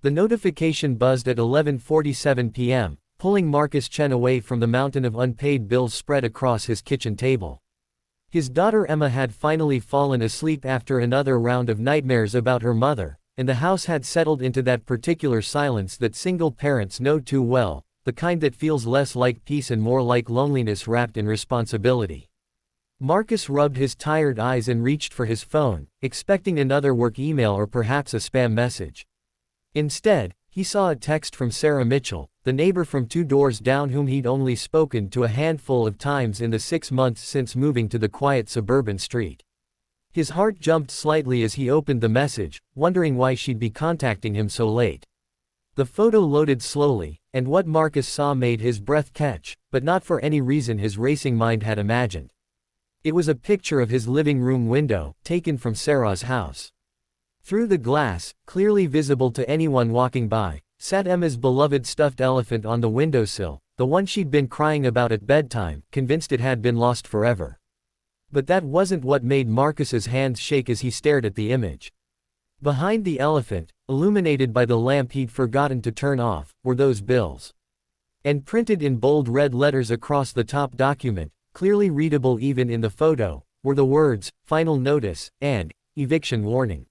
The notification buzzed at 11:47 p.m., pulling Marcus Chen away from the mountain of unpaid bills spread across his kitchen table. His daughter Emma had finally fallen asleep after another round of nightmares about her mother, and the house had settled into that particular silence that single parents know too well, the kind that feels less like peace and more like loneliness wrapped in responsibility. Marcus rubbed his tired eyes and reached for his phone, expecting another work email or perhaps a spam message. Instead, he saw a text from Sarah Mitchell, the neighbor from 2 doors down whom he'd only spoken to a handful of times in the 6 months since moving to the quiet suburban street. His heart jumped slightly as he opened the message, wondering why she'd be contacting him so late. The photo loaded slowly, and what Marcus saw made his breath catch, but not for any reason his racing mind had imagined. It was a picture of his living room window, taken from Sarah's house. Through the glass, clearly visible to anyone walking by, sat Emma's beloved stuffed elephant on the windowsill, the one she'd been crying about at bedtime, convinced it had been lost forever. But that wasn't what made Marcus's hands shake as he stared at the image. Behind the elephant, illuminated by the lamp he'd forgotten to turn off, were those bills. And printed in bold red letters across the top document, clearly readable even in the photo, were the words, "Final Notice," and "Eviction Warning."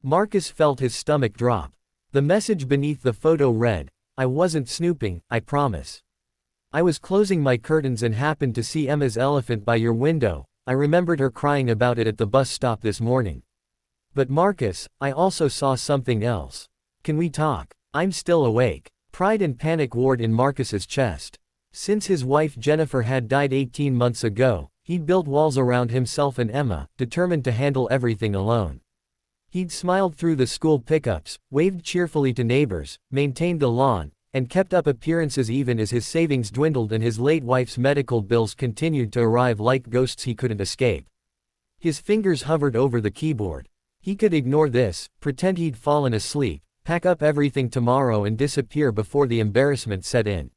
Marcus felt his stomach drop. The message beneath the photo read, "I wasn't snooping, I promise. I was closing my curtains and happened to see Emma's elephant by your window. I remembered her crying about it at the bus stop this morning. But Marcus, I also saw something else. Can we talk? I'm still awake." Pride and panic warred in Marcus's chest. Since his wife Jennifer had died 18 months ago, he'd built walls around himself and Emma, determined to handle everything alone. He'd smiled through the school pickups, waved cheerfully to neighbors, maintained the lawn, and kept up appearances even as his savings dwindled and his late wife's medical bills continued to arrive like ghosts he couldn't escape. His fingers hovered over the keyboard. He could ignore this, pretend he'd fallen asleep, pack up everything tomorrow and disappear before the embarrassment set in.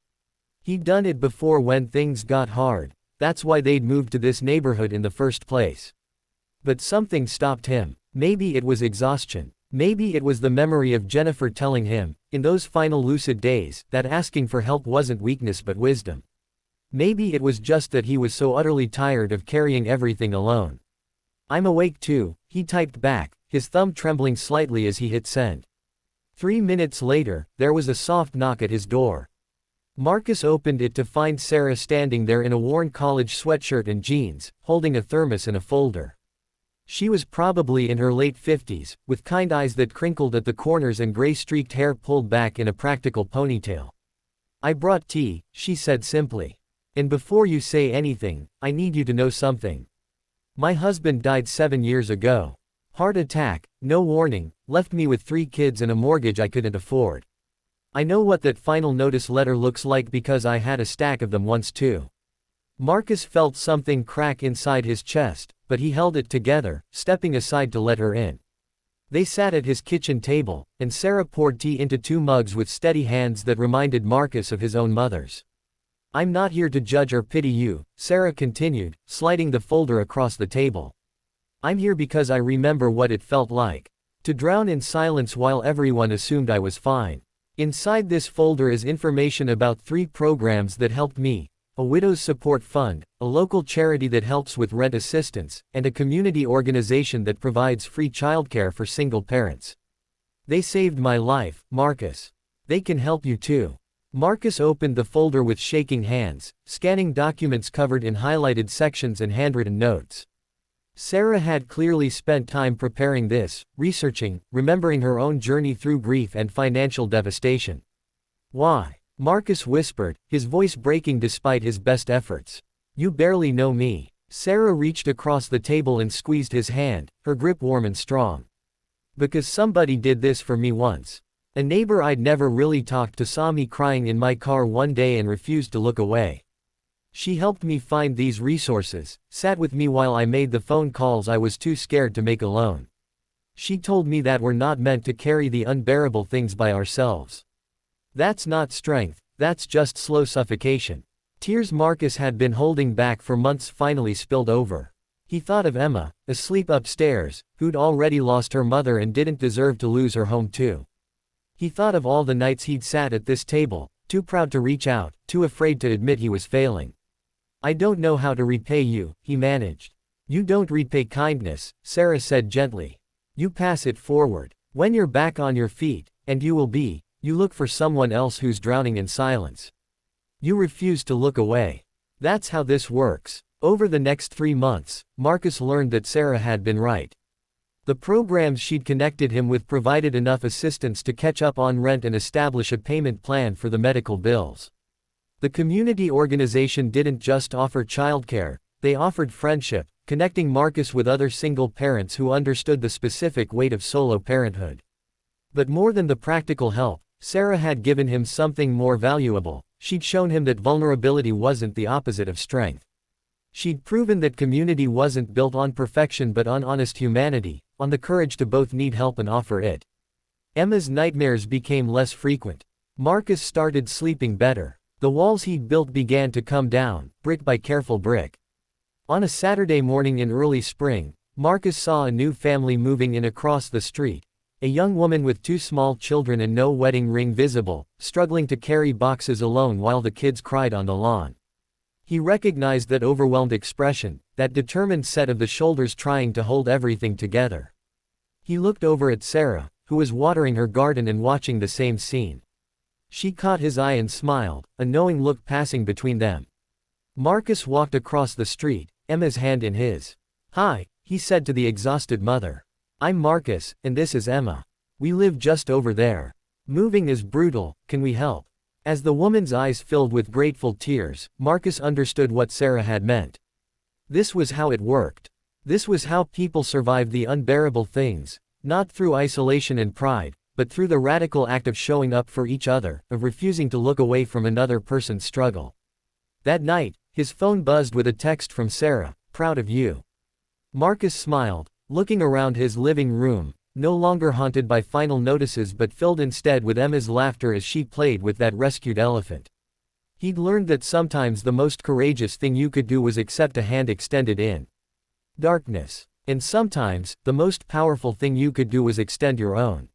He'd done it before when things got hard, that's why they'd moved to this neighborhood in the first place. But something stopped him. Maybe it was exhaustion. Maybe it was the memory of Jennifer telling him, in those final lucid days, that asking for help wasn't weakness but wisdom. Maybe it was just that he was so utterly tired of carrying everything alone. "I'm awake too," he typed back, his thumb trembling slightly as he hit send. 3 minutes later, there was a soft knock at his door. Marcus opened it to find Sarah standing there in a worn college sweatshirt and jeans, holding a thermos and a folder. She was probably in her late 50s, with kind eyes that crinkled at the corners and gray-streaked hair pulled back in a practical ponytail. "I brought tea," she said simply. "And before you say anything, I need you to know something. My husband died 7 years ago. Heart attack, no warning, left me with 3 kids and a mortgage I couldn't afford. I know what that final notice letter looks like because I had a stack of them once too." Marcus felt something crack inside his chest, but he held it together, stepping aside to let her in. They sat at his kitchen table, and Sarah poured tea into 2 mugs with steady hands that reminded Marcus of his own mother's. "I'm not here to judge or pity you," Sarah continued, sliding the folder across the table. "I'm here because I remember what it felt like to drown in silence while everyone assumed I was fine. Inside this folder is information about 3 programs that helped me, a widow's support fund, a local charity that helps with rent assistance, and a community organization that provides free childcare for single parents. They saved my life, Marcus. They can help you too." Marcus opened the folder with shaking hands, scanning documents covered in highlighted sections and handwritten notes. Sarah had clearly spent time preparing this, researching, remembering her own journey through grief and financial devastation. "Why?" Marcus whispered, his voice breaking despite his best efforts. "You barely know me." Sarah reached across the table and squeezed his hand, her grip warm and strong. "Because somebody did this for me once. A neighbor I'd never really talked to saw me crying in my car one day and refused to look away. She helped me find these resources, sat with me while I made the phone calls I was too scared to make alone. She told me that we're not meant to carry the unbearable things by ourselves. That's not strength, that's just slow suffocation." Tears Marcus had been holding back for months finally spilled over. He thought of Emma, asleep upstairs, who'd already lost her mother and didn't deserve to lose her home too. He thought of all the nights he'd sat at this table, too proud to reach out, too afraid to admit he was failing. "I don't know how to repay you," he managed. "You don't repay kindness," Sarah said gently. "You pass it forward. When you're back on your feet, and you will be, you look for someone else who's drowning in silence. You refuse to look away. That's how this works." Over the next 3 months, Marcus learned that Sarah had been right. The programs she'd connected him with provided enough assistance to catch up on rent and establish a payment plan for the medical bills. The community organization didn't just offer childcare, they offered friendship, connecting Marcus with other single parents who understood the specific weight of solo parenthood. But more than the practical help, Sarah had given him something more valuable. She'd shown him that vulnerability wasn't the opposite of strength. She'd proven that community wasn't built on perfection but on honest humanity, on the courage to both need help and offer it. Emma's nightmares became less frequent. Marcus started sleeping better. The walls he'd built began to come down, brick by careful brick. On a Saturday morning in early spring, Marcus saw a new family moving in across the street. A young woman with 2 small children and no wedding ring visible, struggling to carry boxes alone while the kids cried on the lawn. He recognized that overwhelmed expression, that determined set of the shoulders trying to hold everything together. He looked over at Sarah, who was watering her garden and watching the same scene. She caught his eye and smiled, a knowing look passing between them. Marcus walked across the street, Emma's hand in his. "Hi," he said to the exhausted mother. "I'm Marcus, and this is Emma. We live just over there. Moving is brutal, can we help?" As the woman's eyes filled with grateful tears, Marcus understood what Sarah had meant. This was how it worked. This was how people survived the unbearable things, not through isolation and pride, but through the radical act of showing up for each other, of refusing to look away from another person's struggle. That night, his phone buzzed with a text from Sarah, "Proud of you." Marcus smiled, looking around his living room, no longer haunted by final notices but filled instead with Emma's laughter as she played with that rescued elephant. He'd learned that sometimes the most courageous thing you could do was accept a hand extended in darkness. And sometimes, the most powerful thing you could do was extend your own.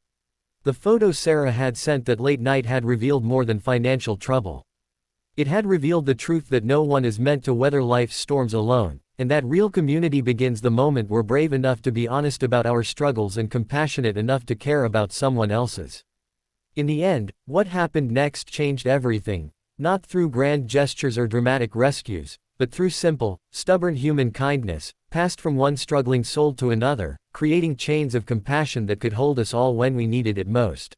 The photo Sarah had sent that late night had revealed more than financial trouble. It had revealed the truth that no one is meant to weather life's storms alone, and that real community begins the moment we're brave enough to be honest about our struggles and compassionate enough to care about someone else's. In the end, what happened next changed everything, not through grand gestures or dramatic rescues, but through simple, stubborn human kindness, passed from one struggling soul to another, creating chains of compassion that could hold us all when we needed it most.